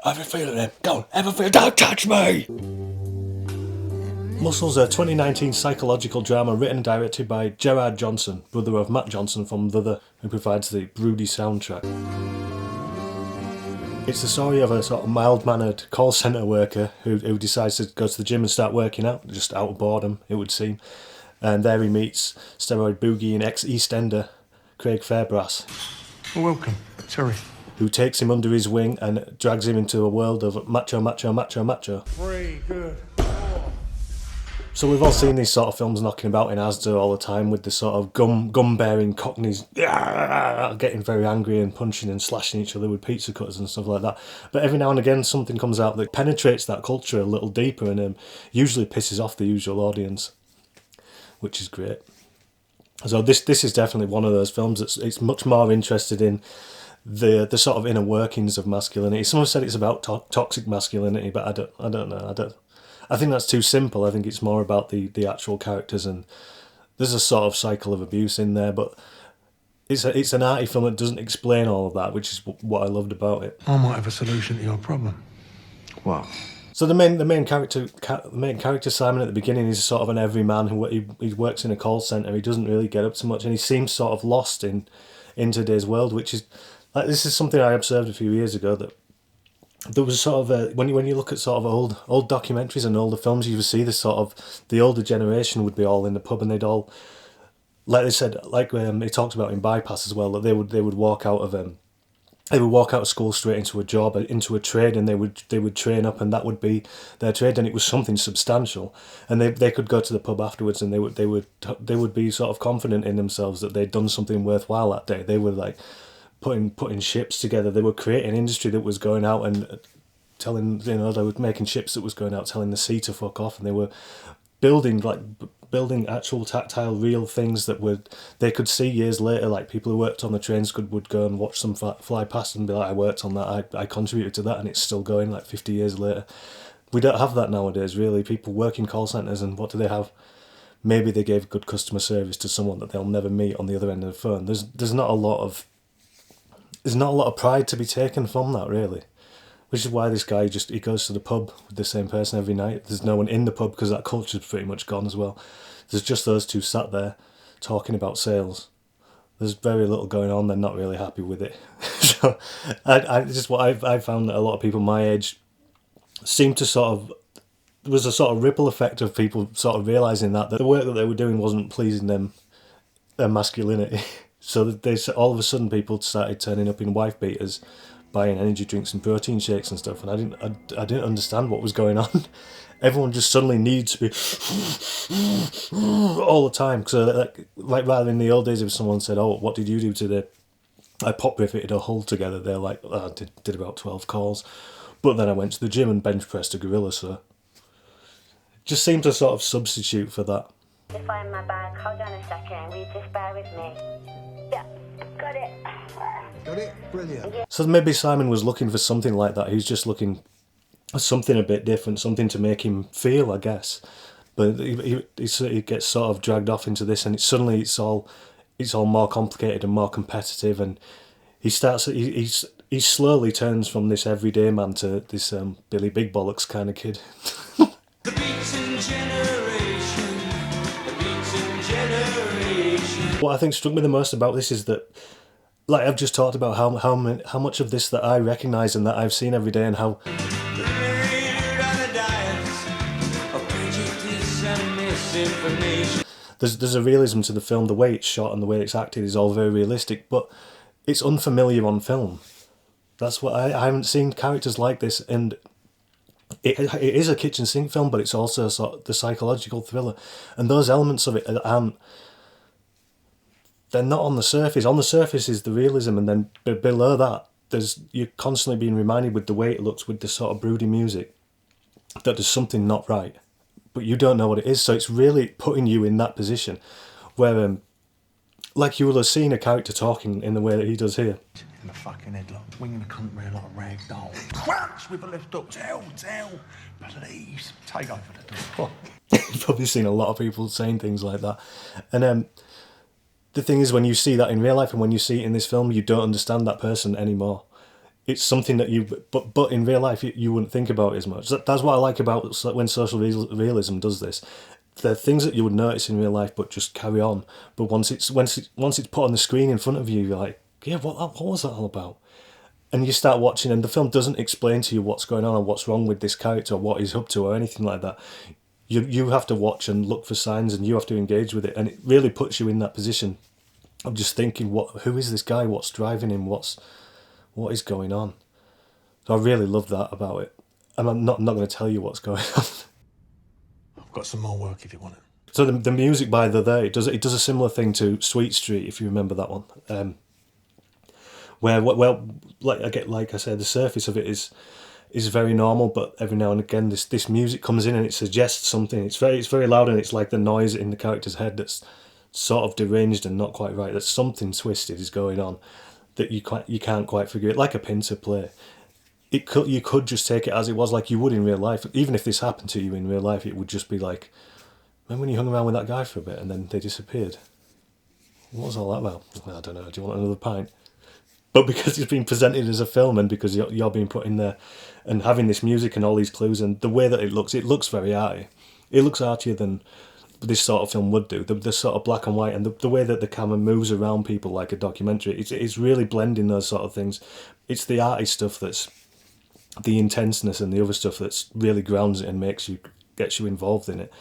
I have a feeling him. Don't ever feel. Don't touch me. Muscles, a 2019 psychological drama written and directed by Gerhard Johnson, brother of Matt Johnson from The Other, who provides the broody soundtrack. It's the story of a sort of mild-mannered call centre worker who decides to go to the gym and start working out, just out of boredom, it would seem. And there he meets steroid boogie and ex-EastEnder Craig Fairbrass. Well, welcome. Sorry. Who takes him under his wing and drags him into a world of macho. 3, good. So we've all seen these sort of films knocking about in Asda all the time with the sort of gum-bearing cockneys getting very angry and punching and slashing each other with pizza cutters and stuff like that. But every now and again something comes out that penetrates that culture a little deeper and usually pisses off the usual audience, which is great. So this is definitely one of those films it's much more interested in the sort of inner workings of masculinity. Someone said it's about toxic masculinity, but I don't know. I think that's too simple. I think it's more about the actual characters, and there's a sort of cycle of abuse in there, but it's an arty film that doesn't explain all of that, which is what I loved about it. I might have a solution to your problem. What? So the main character Simon at the beginning is sort of an everyman who he works in a call centre. He doesn't really get up to much, and he seems sort of lost in today's world, which is like, this is something I observed a few years ago, that there was sort of when you look at sort of old documentaries and older films, you would see this sort of the older generation would be all in the pub, and they'd all, like they said, like it talks about in Bypass as well, that they would walk out of school straight into a job, into a trade, and they would train up, and that would be their trade, and it was something substantial, and they could go to the pub afterwards, and they would be sort of confident in themselves that they'd done something worthwhile that day. They were like putting ships together. They were creating industry that was going out and telling, they were making ships that was going out telling the sea to fuck off, and they were building actual tactile real things that they could see years later. Like people who worked on the trains would go and watch them fly past and be like, I worked on that, I contributed to that, and it's still going like 50 years later. We don't have that nowadays, really. People work in call centres, and what do they have? Maybe they gave good customer service to someone that they'll never meet on the other end of the phone. There's not a lot of pride to be taken from that, really. Which is why this guy he goes to the pub with the same person every night. There's no one in the pub because that culture's pretty much gone as well. There's just those two sat there talking about sales. There's very little going on. They're not really happy with it. So this is what I found, that a lot of people my age seem to sort of, there was a sort of ripple effect of people sort of realising that the work that they were doing wasn't pleasing their masculinity. So they all of a sudden people started turning up in wife beaters, buying energy drinks and protein shakes and stuff, and I didn't understand what was going on. Everyone just suddenly needs to be all the time. Because like rather in the old days, if someone said, "Oh, what did you do today?" I pop riveted a hull together. They're like, oh, I did about 12 calls, but then I went to the gym and bench pressed a gorilla. So just seemed to sort of substitute for that. To find my bag, hold on a second, will you just bear with me? Yeah, got it. Got it? Brilliant. So maybe Simon was looking for something like that. He's just looking for something a bit different, something to make him feel, I guess. But he gets sort of dragged off into this, and it's all more complicated and more competitive, and he slowly turns from this everyday man to this Billy Big Bollocks kind of kid. The beaten generation. What I think struck me the most about this is that, like I've just talked about, how much of this that I recognise and that I've seen every day, and how there's a realism to the film. The way it's shot and the way it's acted is all very realistic, but it's unfamiliar on film. That's what I haven't seen characters like this, and it is a kitchen sink film, but it's also sort of the psychological thriller, and those elements of it aren't. They're not on the surface. On the surface is the realism, and then below that, you're constantly being reminded with the way it looks, with the sort of broody music, that there's something not right, but you don't know what it is. So it's really putting you in that position where, like you will have seen a character talking in the way that he does here. In the fucking headlock, winging the country like a rag doll. Crouch with a left hook. Tell. Please, take over the door. You've probably seen a lot of people saying things like that, and the thing is, when you see that in real life and when you see it in this film, you don't understand that person anymore. it's something that but in real life you wouldn't think about it as much. That's what I like about when social realism does this. There are things that you would notice in real life, but just carry on. But once it's put on the screen in front of you, you're like, yeah, what was that all about? And you start watching, and the film doesn't explain to you what's going on or what's wrong with this character or what he's up to or anything like that. You have to watch and look for signs, and you have to engage with it, and it really puts you in that position of just thinking, who is this guy? What's driving him? What is going on? So I really love that about it. And I'm not going to tell you what's going on. I've got some more work if you want it. So the music by it does a similar thing to Sweet Street, if you remember that one. Where like I said, the surface of it is very normal, but every now and again this music comes in and it suggests something. It's very loud, and it's like the noise in the character's head that's sort of deranged and not quite right. That something twisted is going on that you can't quite figure it. Like a pincer play. You could just take it as it was, like you would in real life. Even if this happened to you in real life, it would just be like, remember when you hung around with that guy for a bit and then they disappeared? What was all that about? I don't know. Do you want another pint? But because it's been presented as a film, and because you're being put in there and having this music and all these clues, and the way that it looks very arty. It looks artier than this sort of film would do. The sort of black and white, and the way that the camera moves around people like a documentary. It's really blending those sort of things. It's the arty stuff that's the intenseness, and the other stuff that's really grounds it and gets you involved in it.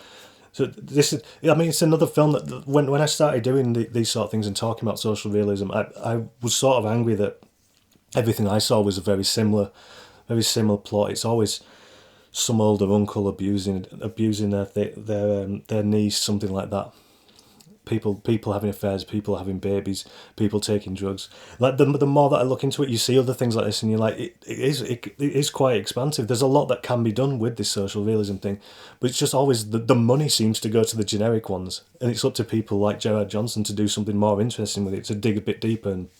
So it's another film that when I started doing these sort of things and talking about social realism, I was sort of angry that everything I saw was a very similar plot. It's always some older uncle abusing their niece, something like that. People having affairs, people having babies, people taking drugs. Like the more that I look into it, you see other things like this, and you're like, it is quite expansive. There's a lot that can be done with this social realism thing, but it's just always the money seems to go to the generic ones, and it's up to people like Gerhard Johnson to do something more interesting with it, to dig a bit deeper and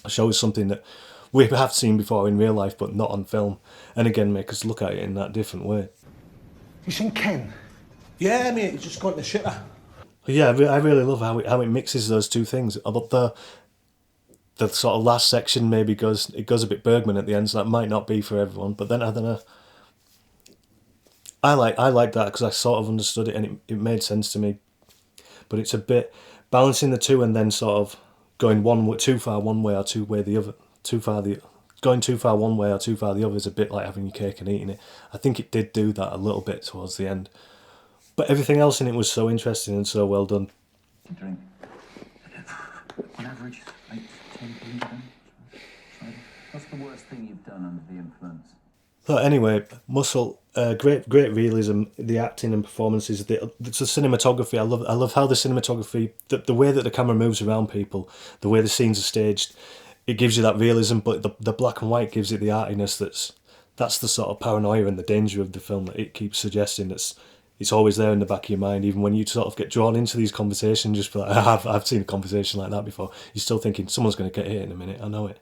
show us something that we have seen before in real life, but not on film, and again make us look at it in that different way. You seen Ken? Yeah, mate, he's just got the shitter. Yeah, I really love how it mixes those two things. But the sort of last section maybe goes a bit Bergman at the end, so that might not be for everyone. But then I don't know. I like that because I sort of understood it and it made sense to me. But it's a bit balancing the two and then sort of going too far one way or the other. Going too far one way or too far the other is a bit like having your cake and eating it. I think it did do that a little bit towards the end. But everything else in it was so interesting and so well done. Drink. On average, 8 to 10 pints a day. What's the worst thing you've done under the influence? So anyway, Muscle, great realism, the acting and performances, the cinematography. I love how the cinematography, the way that the camera moves around people, the way the scenes are staged, it gives you that realism. But the black and white gives it the artiness. That's the sort of paranoia and the danger of the film that it keeps suggesting. It's always there in the back of your mind, even when you sort of get drawn into these conversations. Just like, I've seen a conversation like that before. You're still thinking someone's going to get hit in a minute. I know it.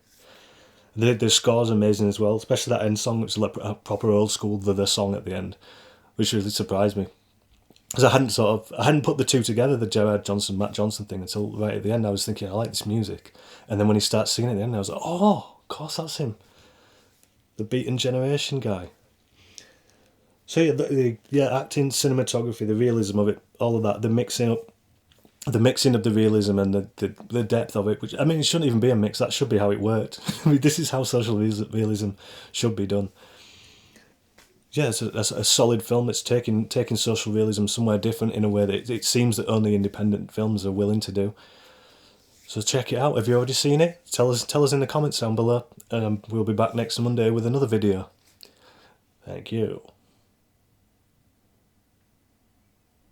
The score's amazing as well, especially that end song, which is like a proper old school the song at the end, which really surprised me because I hadn't put the two together, the Gerhard Johnson Matt Johnson thing, until right at the end. I was thinking I like this music, and then when he starts singing at the end, I was like, oh, of course that's him, the Beaten Generation guy. So yeah, the acting, cinematography, the realism of it, all of that, the mixing of the realism and the depth of it, which, I mean, it shouldn't even be a mix. That should be how it worked. I mean, this is how social realism should be done. Yeah, it's a solid film. It's taking social realism somewhere different in a way that it seems that only independent films are willing to do. So check it out. Have you already seen it? Tell us in the comments down below. We'll be back next Monday with another video. Thank you.